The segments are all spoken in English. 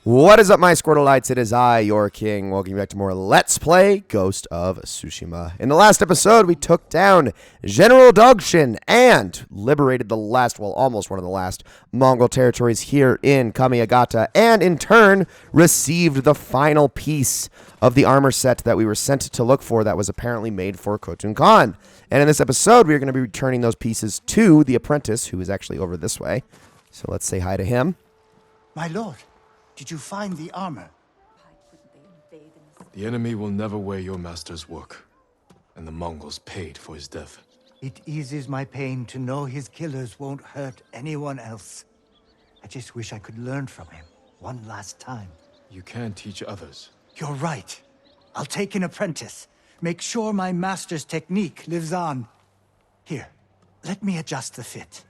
What is up, my Squirtleites? It is I, your king. Welcome back to more Let's Play Ghost of Tsushima. In the last episode, we took down General Dogshin and liberated the last, well, almost one of the last Mongol territories here in Kamiagata, and in turn, received the final piece of the armor set that we were sent to look for that was apparently made for Khotun Khan. And in this episode, we are going to be returning those pieces to the apprentice, who is actually over this way. So let's say hi to him. My lord, did you find the armor? The enemy will never wear your master's work, and the Mongols paid for his death. It eases my pain to know his killers won't hurt anyone else. I just wish I could learn from him one last time. You can teach others. You're right. I'll take an apprentice. Make sure my master's technique lives on. Here, let me adjust the fit.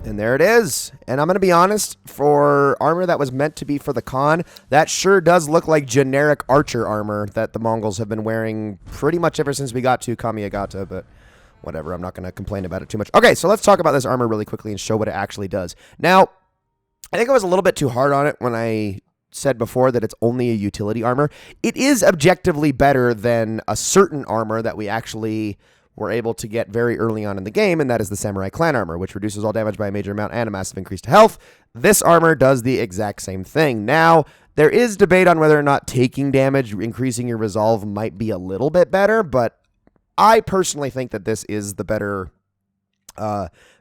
And there it is. And I'm going to be honest, for armor that was meant to be for the Khan, that sure does look like generic archer armor that the Mongols have been wearing pretty much ever since we got to Kamiagata, but whatever, I'm not going to complain about it too much. Okay, so let's talk about this armor really quickly and show what it actually does. Now, I think I was a little bit too hard on it when I said before that it's only a utility armor. It is objectively better than a certain armor that we actually were able to get very early on in the game, and that is the Samurai Clan armor, which reduces all damage by a major amount and a massive increase to health. This armor does the exact same thing. Now, there is debate on whether or not taking damage, increasing your resolve might be a little bit better, but I personally think that this is the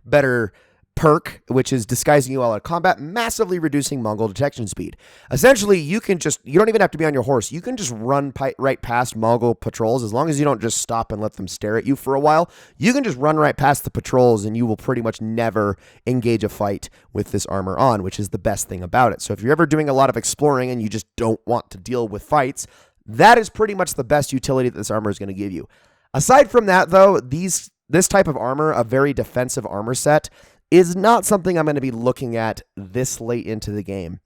better perk, which is disguising you while out of combat, massively reducing Mongol detection speed. Essentially, you don't even have to be on your horse. You can just run right past Mongol patrols, as long as you don't just stop and let them stare at you for a while. You can just run right past the patrols, and you will pretty much never engage a fight with this armor on, which is the best thing about it. So if you're ever doing a lot of exploring and you just don't want to deal with fights, that is pretty much the best utility that this armor is going to give you. Aside from that, though, this type of armor, a very defensive armor set, is not something I'm going to be looking at this late into the game.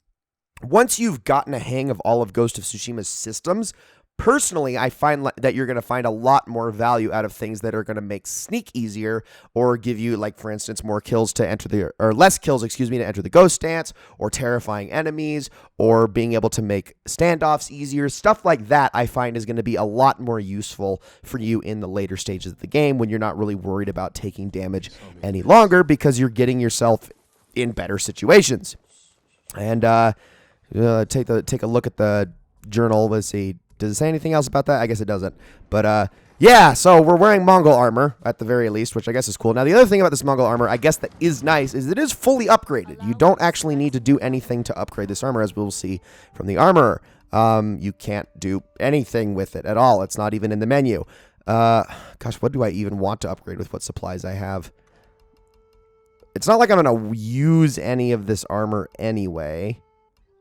Once you've gotten a hang of all of Ghost of Tsushima's systems, personally, I find that you're going to find a lot more value out of things that are going to make sneak easier, or give you, like, for instance, more kills to enter or less kills, to enter the ghost stance, or terrifying enemies, or being able to make standoffs easier. Stuff like that I find is going to be a lot more useful for you in the later stages of the game, when you're not really worried about taking damage any longer, because you're getting yourself in better situations. And take a look at the journal. Let's see. Does it say anything else about that? I guess it doesn't. But, yeah, so we're wearing Mongol armor, at the very least, which I guess is cool. Now, the other thing about this Mongol armor, I guess that is nice, is it is fully upgraded. You don't actually need to do anything to upgrade this armor, as we'll see from the armorer. You can't do anything with it at all. It's not even in the menu. Gosh, what do I even want to upgrade with what supplies I have? It's not like I'm going to use any of this armor anyway.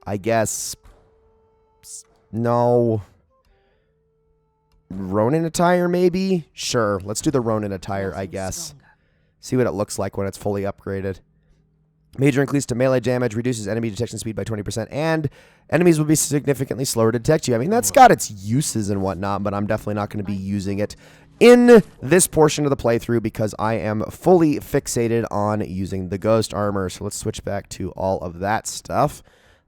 I guess... No... Ronin attire, maybe? Sure, let's do the Ronin attire, I guess. See what it looks like when it's fully upgraded. Major increase to melee damage, reduces enemy detection speed by 20%, and enemies will be significantly slower to detect you. I mean, that's got its uses and whatnot, but I'm definitely not going to be using it in this portion of the playthrough, because I am fully fixated on using the ghost armor. So let's switch back to all of that stuff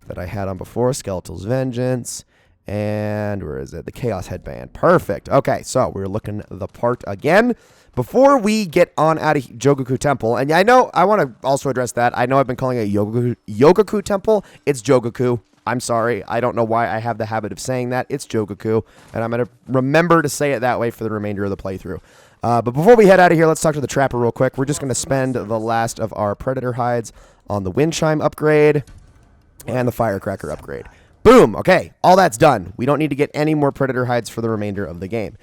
that I had on before. Skeletal's Vengeance. And where is it? The Chaos Headband. Perfect. Okay, so we're looking the part again. Before we get on out of Jogoku Temple, and I know I want to also address that. I know I've been calling it Yogoku Temple. It's Jogoku. I'm sorry. I don't know why I have the habit of saying that. It's Jogoku, and I'm going to remember to say it that way for the remainder of the playthrough. But before we head out of here, let's talk to the Trapper real quick. We're just going to spend the last of our Predator hides on the Wind Chime upgrade and the Firecracker upgrade. Boom. Okay, all that's done. We don't need to get any more Predator hides for the remainder of the game.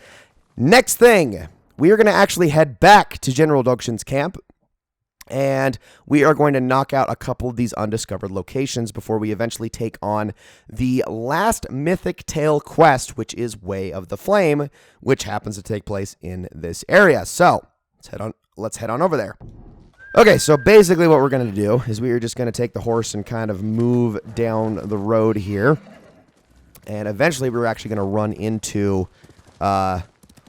Next thing, we are going to actually head back to General Dogshin's camp, and we are going to knock out a couple of these undiscovered locations before we eventually take on the last Mythic Tale quest, which is Way of the Flame, which happens to take place in this area. So, let's head on over there. Okay, so basically what we're going to do is we are just going to take the horse and kind of move down the road here. And eventually we're actually going to run into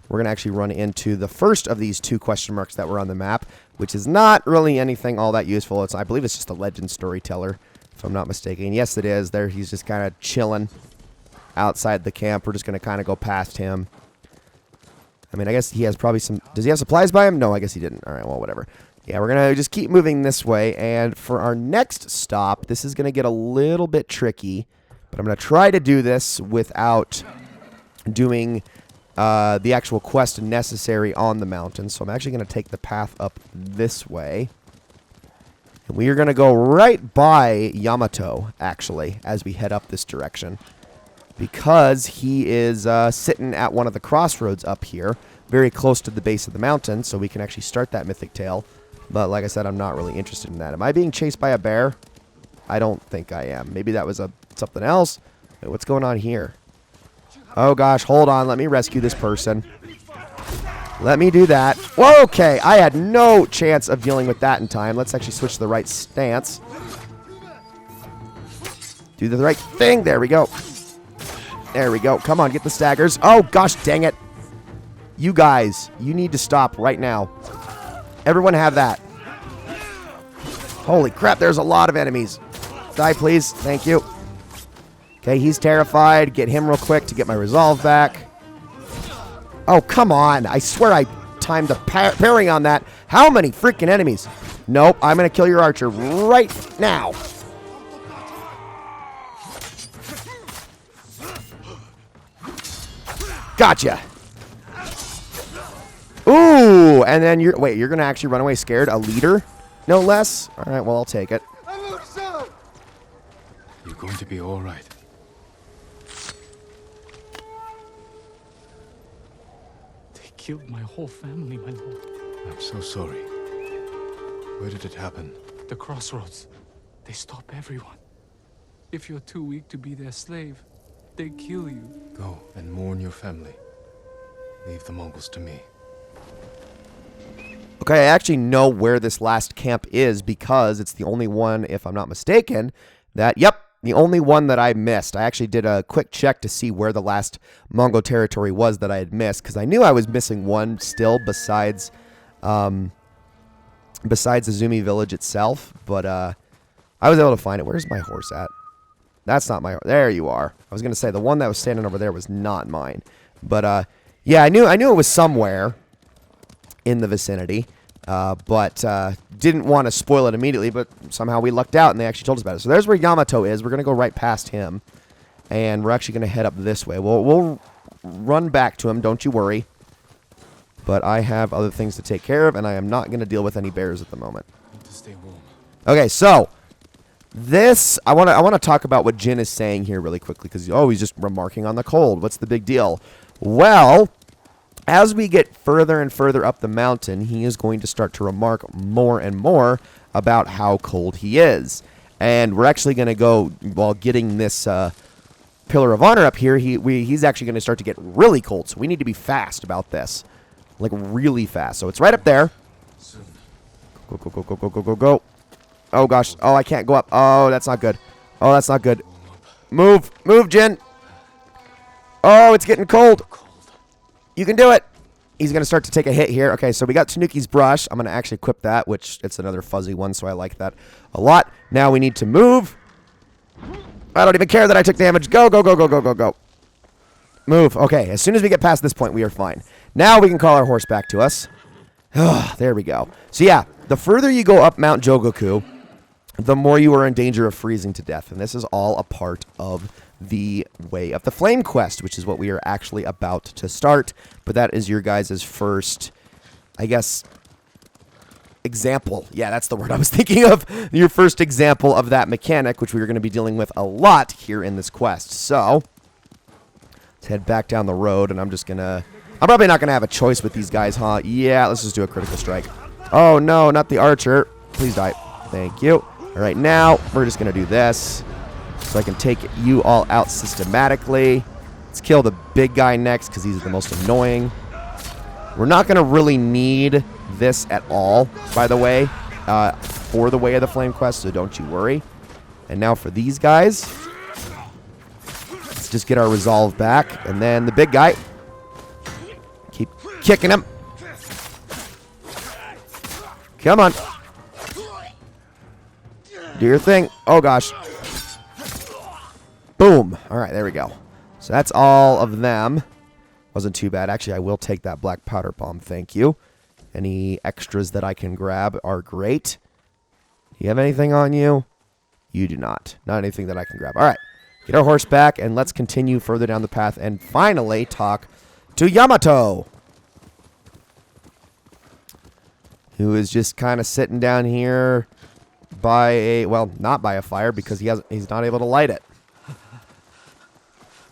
we're going to actually run into the first of these 2 question marks that were on the map, which is not really anything all that useful. I believe it's just a legend storyteller, if I'm not mistaken. Yes, it is. There, he's just kind of chilling outside the camp. We're just going to kind of go past him. I mean, I guess he has probably some... Does he have supplies by him? No, I guess he didn't. All right, well, whatever. Yeah, we're going to just keep moving this way. And for our next stop, this is going to get a little bit tricky. But I'm going to try to do this without doing the actual quest necessary on the mountain. So I'm actually going to take the path up this way. And we are going to go right by Yamato, actually, as we head up this direction. Because he is sitting at one of the crossroads up here, very close to the base of the mountain, so we can actually start that mythic tale. But like I said, I'm not really interested in that. Am I being chased by a bear? I don't think I am. Maybe that was something else. Wait, what's going on here? Oh gosh, hold on. Let me rescue this person. Let me do that. Okay, I had no chance of dealing with that in time. Let's actually switch to the right stance. Do the right thing. There we go. There we go. Come on, get the staggers. Oh, gosh, dang it. You guys, you need to stop right now. Everyone have that. Holy crap, there's a lot of enemies. Die, please. Thank you. Okay, he's terrified. Get him real quick to get my resolve back. Oh, come on. I swear I timed the parrying on that. How many freaking enemies? Nope, I'm going to kill your archer right now. Gotcha. Ooh, and then you're going to actually run away scared? A leader? No less? All right, well, I'll take it. You're going to be all right. They killed my whole family, my lord. I'm so sorry. Where did it happen? The crossroads. They stop everyone. If you're too weak to be their slave, they kill you. Go and mourn your family. Leave the Mongols to me. Okay, I actually know where this last camp is because it's the only one, if I'm not mistaken, the only one that I missed. I actually did a quick check to see where the last Mongol territory was that I had missed because I knew I was missing one still besides Azumi village itself, but I was able to find it. Where's my horse at? That's not my horse. There you are. I was going to say the one that was standing over there was not mine. But yeah, I knew it was somewhere in the vicinity, but didn't want to spoil it immediately, but somehow we lucked out and they actually told us about it. So there's where Yamato is. We're going to go right past him, and we're actually going to head up this way. We'll run back to him, don't you worry. But I have other things to take care of, and I am not going to deal with any bears at the moment. Need to stay warm. Okay, so this, I want to talk about what Jin is saying here really quickly, because, he's just remarking on the cold. What's the big deal? Well, as we get further and further up the mountain, he is going to start to remark more and more about how cold he is. And we're actually going to go, while getting this Pillar of Honor up here, he's actually going to start to get really cold. So we need to be fast about this. Like, really fast. So it's right up there. Go, go, go, go, go, go, go, go. Oh, gosh. Oh, I can't go up. Oh, that's not good. Oh, that's not good. Move. Move, Jin. Oh, it's getting cold. You can do it. He's going to start to take a hit here. Okay, so we got Tanuki's brush. I'm going to actually equip that, which it's another fuzzy one, so I like that a lot. Now we need to move. I don't even care that I took damage. Go, go, go, go, go, go, go. Move. Okay, as soon as we get past this point, we are fine. Now we can call our horse back to us. There we go. So yeah, the further you go up Mount Jogoku, the more you are in danger of freezing to death. And this is all a part of the Way of the Flame quest, which is what we are actually about to start. But that is your guys' first, I guess, example. Yeah, that's the word I was thinking of. Your first example of that mechanic, which we are going to be dealing with a lot here in this quest. So let's head back down the road, and I'm probably not going to have a choice with these guys, huh? Yeah, let's just do a critical strike. Oh, no, not the archer. Please die. Thank you. All right, now we're just going to do this so I can take you all out systematically. Let's kill the big guy next because he's the most annoying. We're not going to really need this at all, by the way, for the Way of the Flame quest, so don't you worry. And now for these guys, let's just get our resolve back. And then the big guy. kicking him. Come on. Do your thing. Oh, gosh. Boom. All right, there we go. So that's all of them. Wasn't too bad. Actually, I will take that black powder bomb. Thank you. Any extras that I can grab are great. Do you have anything on you? You do not. Not anything that I can grab. All right. Get our horse back, and let's continue further down the path and finally talk to Yamato, who is just kind of sitting down here by a, well, not by a fire because he's not able to light it.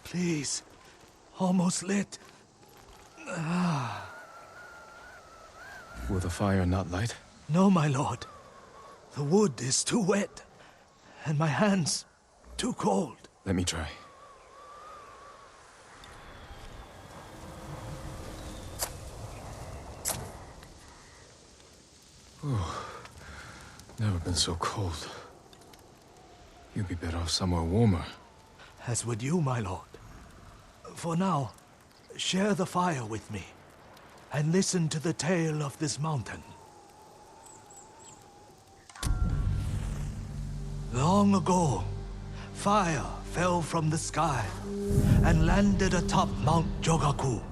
Please. Almost lit. Will the fire not light? No, my lord. The wood is too wet, and my hands too cold. Let me try. Never been so cold. You'd be better off somewhere warmer. As would you, my lord. For now, share the fire with me, and listen to the tale of this mountain. Long ago, fire fell from the sky and landed atop Mount Jogaku.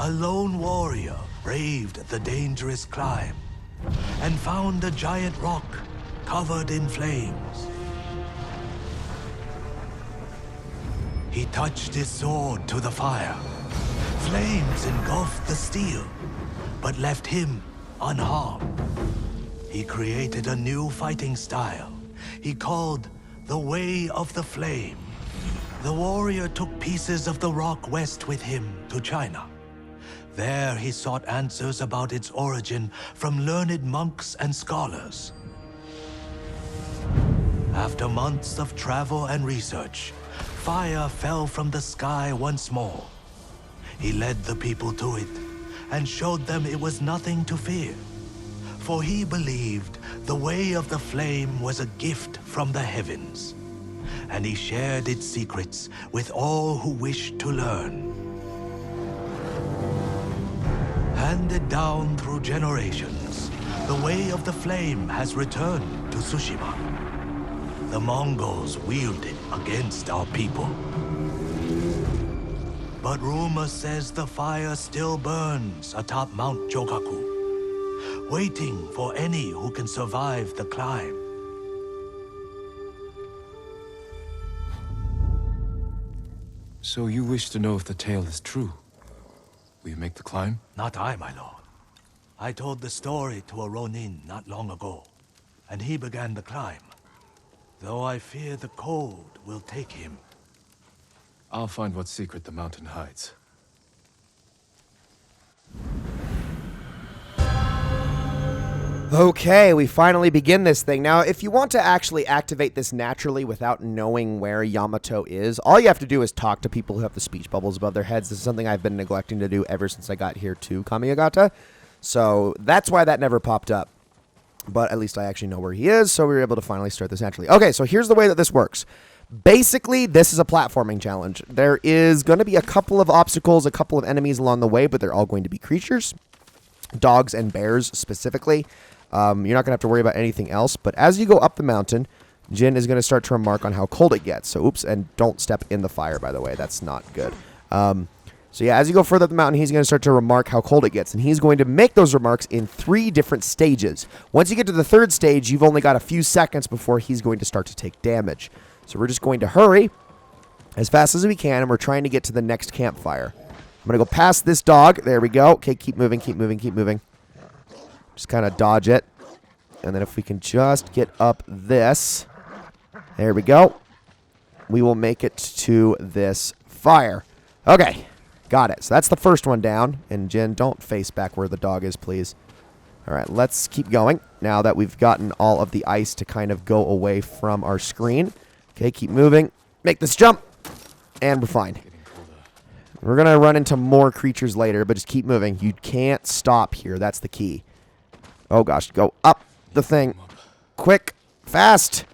A lone warrior braved the dangerous climb and found a giant rock covered in flames. He touched his sword to the fire. Flames engulfed the steel, but left him unharmed. He created a new fighting style he called the Way of the Flame. The warrior took pieces of the rock west with him to China. There he sought answers about its origin from learned monks and scholars. After months of travel and research, fire fell from the sky once more. He led the people to it and showed them it was nothing to fear. For he believed the Way of the Flame was a gift from the heavens, and he shared its secrets with all who wished to learn. Handed down through generations, the Way of the Flame has returned to Tsushima. The Mongols wield it against our people. But rumor says the fire still burns atop Mount Jogaku, waiting for any who can survive the climb. So you wish to know if the tale is true? Will you make the climb? Not I, my lord. I told the story to a Ronin not long ago, and he began the climb. Though I fear the cold will take him. I'll find what secret the mountain hides. Okay, we finally begin this thing. Now, if you want to actually activate this naturally without knowing where Yamato is, all you have to do is talk to people who have the speech bubbles above their heads. This is something I've been neglecting to do ever since I got here to Kamiyagata. So that's why that never popped up. But at least I actually know where he is, so we were able to finally start this naturally. Okay, so here's the way that this works. Basically, this is a platforming challenge. There is going to be a couple of obstacles, a couple of enemies along the way, but they're all going to be creatures. Dogs and bears, specifically. You're not going to have to worry about anything else. But as you go up the mountain, Jin is going to start to remark on how cold it gets. So, oops, and don't step in the fire, by the way. That's not good. So yeah, as you go further up the mountain, he's going to start to remark how cold it gets. And he's going to make those remarks in 3 different stages. Once you get to the 3rd stage, you've only got a few seconds before he's going to start to take damage. So we're just going to hurry as fast as we can, and we're trying to get to the next campfire. I'm going to go past this dog. There we go. Okay, keep moving, keep moving, keep moving. Just kind of dodge it. And then if we can just get up this. There we go. We will make it to this fire. Okay. Got it. So that's the first one down. And Jin, don't face back where the dog is, please. All right, let's keep going. Now that we've gotten all of the ice to kind of go away from our screen. Okay, keep moving. Make this jump. And we're fine. We're going to run into more creatures later, but just keep moving. You can't stop here. That's the key. Oh, gosh. Go up the thing. Quick. Fast.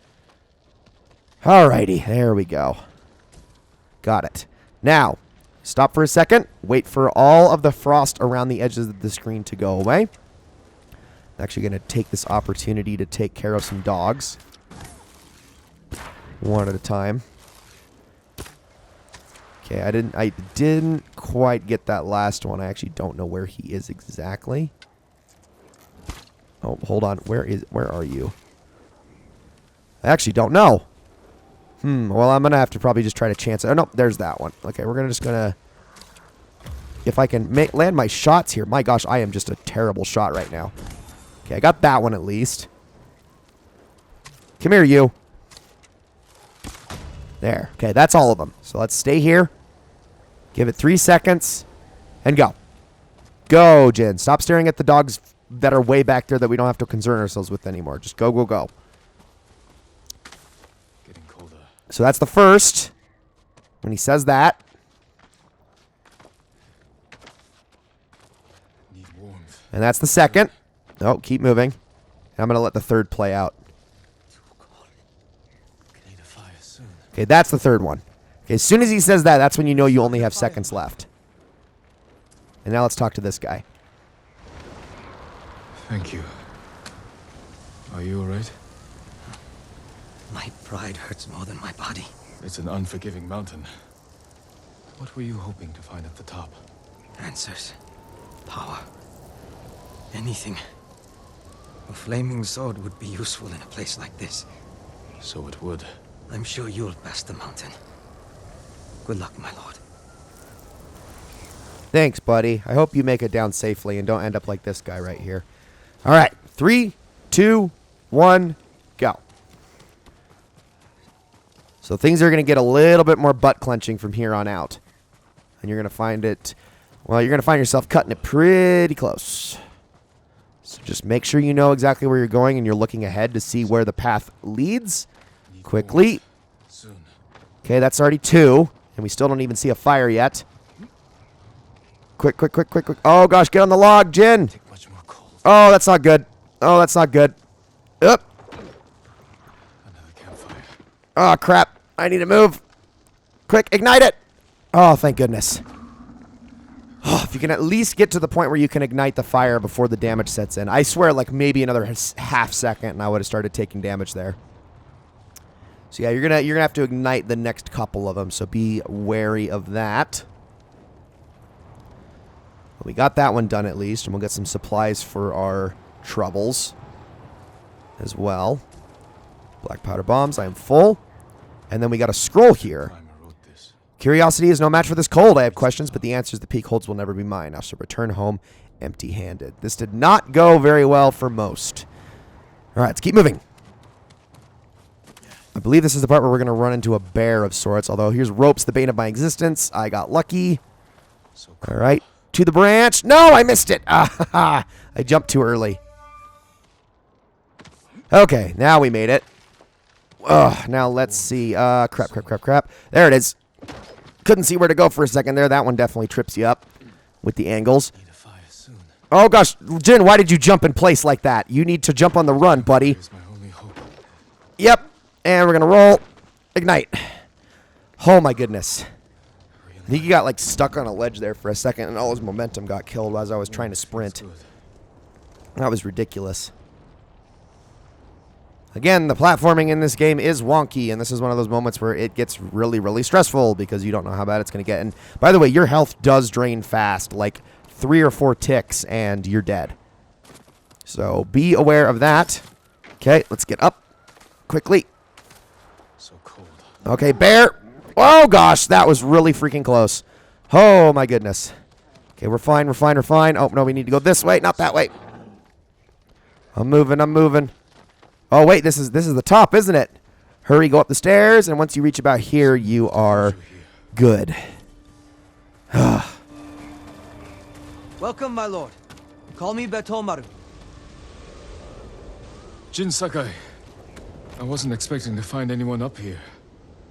Alrighty. There we go. Got it. Now, Stop for a second. Wait for all of the frost around the edges of the screen to go away. I'm actually going to take this opportunity to take care of some dogs. One at a time. Okay, I didn't quite get that last one. I actually don't know where he is exactly. Oh, hold on. Where are you? I actually don't know. Well, I'm going to have to probably just try to chance it. Oh, no, there's that one. Okay, we're just going to... If I can land my shots here. My gosh, I am just a terrible shot right now. Okay, I got that one at least. Come here, you. There. Okay, that's all of them. So let's stay here. Give it 3 seconds. And go. Go, Jin. Stop staring at the dogs that are way back there that we don't have to concern ourselves with anymore. Just go, go, go. Getting colder. So that's the first. When he says that. Need warmth. And that's the second. Oh, keep moving. And I'm going to let the third play out. Too cold. Need a fire soon. Okay, that's the third one. Okay, as soon as he says that, that's when you know you only have seconds left. And now let's talk to this guy. Thank you. Are you alright? My pride hurts more than my body. It's an unforgiving mountain. What were you hoping to find at the top? Answers. Power. Anything. A flaming sword would be useful in a place like this. So it would. I'm sure you'll pass the mountain. Good luck, my lord. Thanks, buddy. I hope you make it down safely and don't end up like this guy right here. All right. 3, 2, 1, go. So things are going to get a little bit more butt clenching from here on out. And you're going to find it... Well, you're going to find yourself cutting it pretty close. So just make sure you know exactly where you're going and you're looking ahead to see where the path leads. Quickly. Soon. Okay, that's already 2. And we still don't even see a fire yet. Quick, quick, quick, quick, quick. Oh, gosh, get on the log, Jin. Take much more cold. Oh, that's not good. Oh, that's not good. Up. Another campfire. Oh, crap. I need to move. Quick, ignite it. Oh, thank goodness. Oh, if you can at least get to the point where you can ignite the fire before the damage sets in. I swear, like, maybe another half second and I would have started taking damage there. So, yeah, you're gonna have to ignite the next couple of them, so be wary of that. Well, we got that one done at least, and we'll get some supplies for our troubles as well. Black powder bombs, I am full. And then we got a scroll here. Primer wrote this. Curiosity is no match for this cold. I have questions, but the answers the peak holds will never be mine. I shall return home empty-handed. This did not go very well for most. All right, let's keep moving. I believe this is the part where we're going to run into a bear of sorts, although here's ropes, the bane of my existence. I got lucky. So All right, to the branch. No, I missed it. I jumped too early. Okay, now we made it. Now let's see. Crap. There it is. Couldn't see where to go for a second there. That one definitely trips you up with the angles. Need a fire soon. Oh, gosh. Jin, why did you jump in place like that? You need to jump on the run, buddy. Here's my only hope. Yep. And we're going to roll. Ignite. Oh, my goodness. I think he got, like, stuck on a ledge there for a second, and all his momentum got killed as I was trying to sprint. Good. That was ridiculous. Again, the platforming in this game is wonky, and this is one of those moments where it gets really, really stressful because you don't know how bad it's going to get. And by the way, your health does drain fast, like 3 or 4 ticks, and you're dead. So be aware of that. Okay, let's get up quickly. So cold. Okay, bear. Oh, gosh, that was really freaking close. Oh, my goodness. Okay, we're fine. Oh, no, we need to go this way, not that way. I'm moving. Oh, wait, this is the top, isn't it? Hurry, go up the stairs, and once you reach about here, you are good. Welcome, my lord. Call me Betomaru. Jin Sakai. I wasn't expecting to find anyone up here.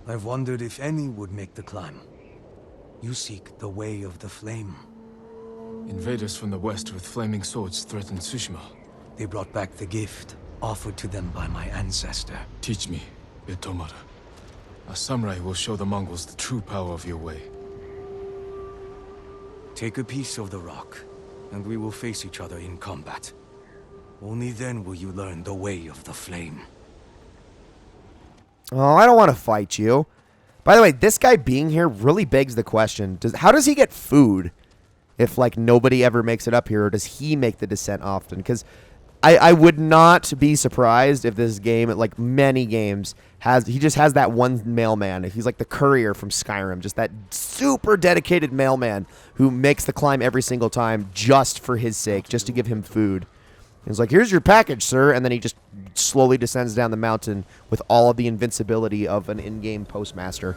I've wondered if any would make the climb. You seek the way of the flame. Invaders from the west with flaming swords threatened Tsushima. They brought back the gift offered to them by my ancestor. Teach me, Betomaru. A samurai will show the Mongols the true power of your way. Take a piece of the rock, and we will face each other in combat. Only then will you learn the way of the flame. Oh, I don't want to fight you. By the way, this guy being here really begs the question. How does he get food if, like, nobody ever makes it up here? Or does he make the descent often? Because I would not be surprised if this game, like many games, he just has that one mailman. He's like the courier from Skyrim. Just that super dedicated mailman who makes the climb every single time just for his sake, just to give him food. He's like, here's your package, sir. And then he just slowly descends down the mountain with all of the invincibility of an in-game postmaster.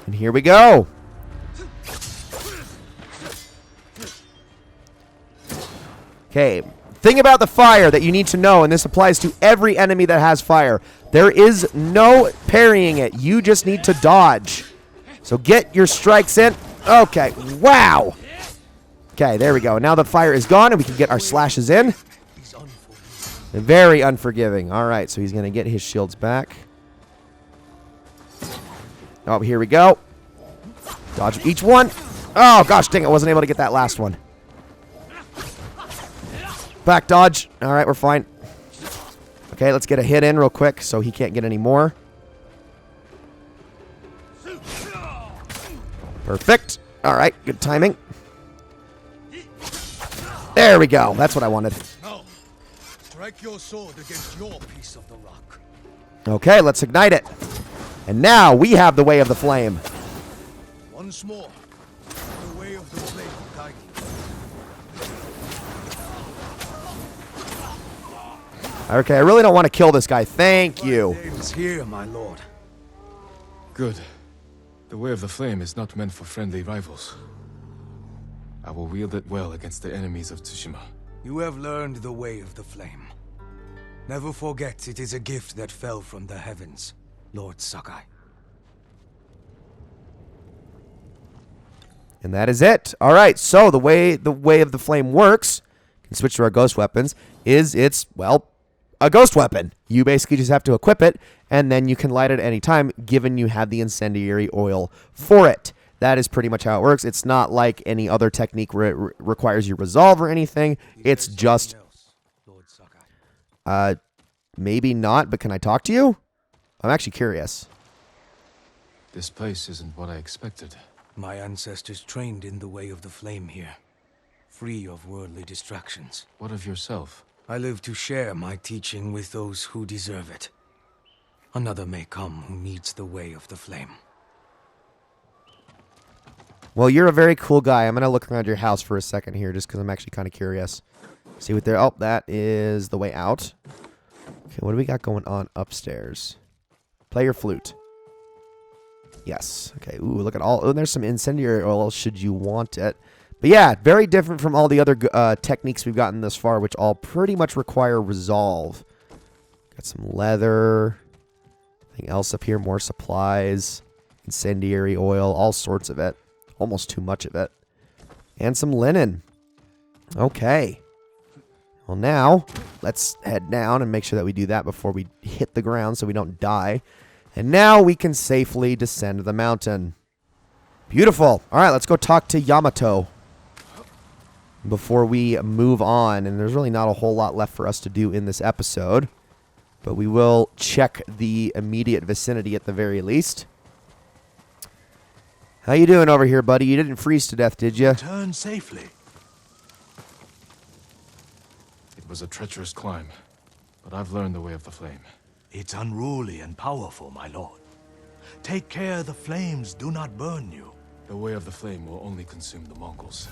And here we go. Okay, thing about the fire that you need to know, and this applies to every enemy that has fire, there is no parrying it. You just need to dodge. So get your strikes in. Okay, wow. Okay, there we go. Now the fire is gone, and we can get our slashes in. Very unforgiving. All right, so he's going to get his shields back. Oh, here we go. Dodge each one. Oh, gosh, dang it. I wasn't able to get that last one. Back dodge. All right, we're fine. Okay, let's get a hit in real quick so he can't get any more. Perfect. All right, good timing. There we go. That's what I wanted. Now, strike your sword against your piece of the rock. Okay, let's ignite it. And now we have the way of the flame. Once more, the way of the flame guide you. Okay, I really don't want to kill this guy. Thank you. My name is here, my lord. Good. The way of the flame is not meant for friendly rivals. I will wield it well against the enemies of Tsushima. You have learned the way of the flame. Never forget it is a gift that fell from the heavens, Lord Sakai. And that is it. All right, so the way of the flame works, can switch to our ghost weapons, is it's, well, a ghost weapon. You basically just have to equip it, and then you can light it at any time, given you have the incendiary oil for it. That is pretty much how it works. It's not like any other technique where it requires you resolve or anything. It's just... Lord Sakai. Maybe not, but can I talk to you? I'm actually curious. This place isn't what I expected. My ancestors trained in the way of the flame here, free of worldly distractions. What of yourself? I live to share my teaching with those who deserve it. Another may come who needs the way of the flame. Well, you're a very cool guy. I'm going to look around your house for a second here just because I'm actually kind of curious. See what there... Oh, that is the way out. Okay, what do we got going on upstairs? Play your flute. Yes. Okay, ooh, look at all... Oh, there's some incendiary oil should you want it. But yeah, very different from all the other techniques we've gotten this far, which all pretty much require resolve. Got some leather. Anything else up here? More supplies. Incendiary oil. All sorts of it. Almost too much of it. And some linen. Okay. Well, now, let's head down and make sure that we do that before we hit the ground so we don't die. And now we can safely descend the mountain. Beautiful. All right, let's go talk to Yamato before we move on. And there's really not a whole lot left for us to do in this episode. But we will check the immediate vicinity at the very least. How you doing over here, buddy? You didn't freeze to death, did you? Return safely. It was a treacherous climb, but I've learned the way of the flame. It's unruly and powerful, my lord. Take care the flames do not burn you. The way of the flame will only consume the Mongols.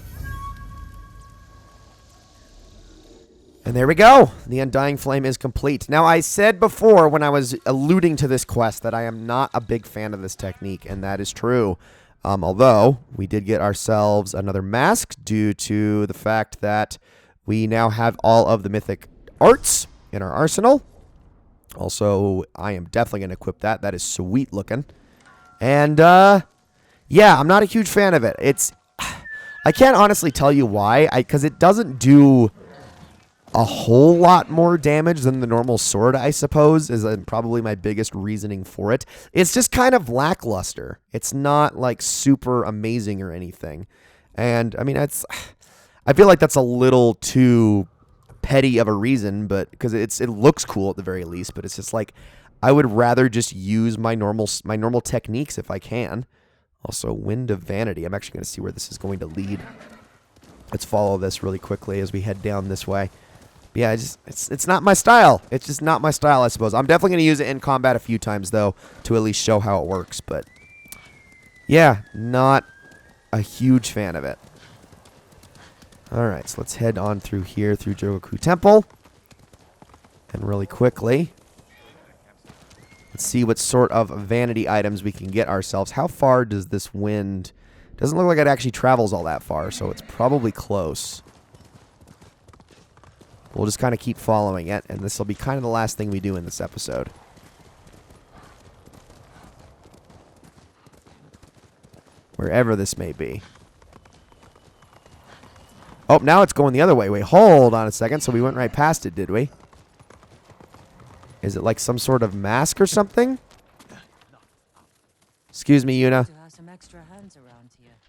And there we go. The Undying Flame is complete. Now, I said before when I was alluding to this quest that I am not a big fan of this technique, and that is true. Although, we did get ourselves another mask due to the fact that we now have all of the mythic arts in our arsenal. Also, I am definitely going to equip that. That is sweet looking. And, yeah, I'm not a huge fan of it. I can't honestly tell you why, because it doesn't do a whole lot more damage than the normal sword, I suppose, is probably my biggest reasoning for it. It's just kind of lackluster. It's not, like, super amazing or anything. And, I mean, I feel like that's a little too petty of a reason, but because it looks cool at the very least, but it's just like, I would rather just use my normal techniques if I can. Also, Wind of Vanity. I'm actually going to see where this is going to lead. Let's follow this really quickly as we head down this way. Yeah, it's not my style. It's just not my style, I suppose. I'm definitely going to use it in combat a few times, though, to at least show how it works. But, yeah, not a huge fan of it. Alright, so let's head on through here, through Jogoku Temple. And really quickly, let's see what sort of vanity items we can get ourselves. How far does this wind... Doesn't look like it actually travels all that far, so it's probably close. We'll just kind of keep following it, and this will be kind of the last thing we do in this episode. Wherever this may be. Oh, now it's going the other way. Wait, hold on a second. So we went right past it, did we? Is it like some sort of mask or something? Excuse me, Yuna.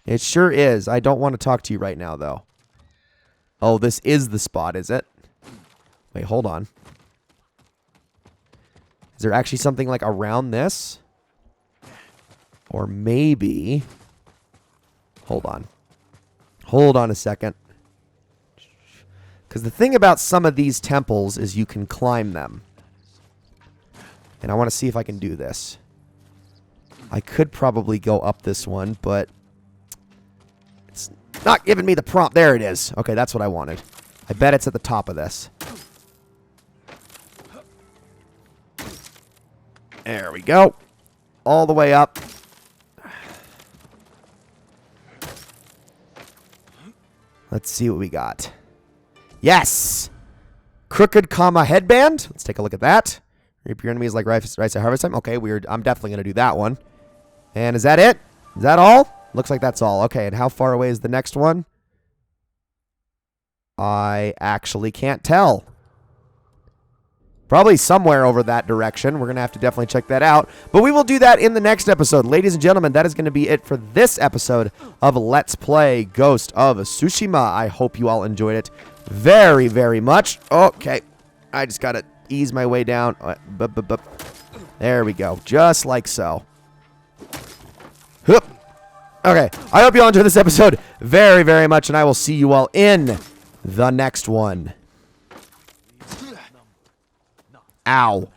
It sure is. I don't want to talk to you right now, though. Oh, this is the spot, is it? Wait, hold on. Is there actually something like around this? Or maybe... Hold on. Hold on a second. Because the thing about some of these temples is you can climb them. And I want to see if I can do this. I could probably go up this one, but... It's not giving me the prompt. There it is. Okay, that's what I wanted. I bet it's at the top of this. There we go. All the way up. Let's see what we got. Yes! Crooked comma headband. Let's take a look at that. Reap your enemies like rice at harvest time. Okay, weird. I'm definitely going to do that one. And is that it? Is that all? Looks like that's all. Okay, and how far away is the next one? I actually can't tell. Probably somewhere over that direction. We're going to have to definitely check that out. But we will do that in the next episode. Ladies and gentlemen, that is going to be it for this episode of Let's Play Ghost of Tsushima. I hope you all enjoyed it very, very much. Okay. I just got to ease my way down. There we go. Just like so. Hoop. Okay. I hope you all enjoyed this episode very, very much, and I will see you all in the next one. Ow.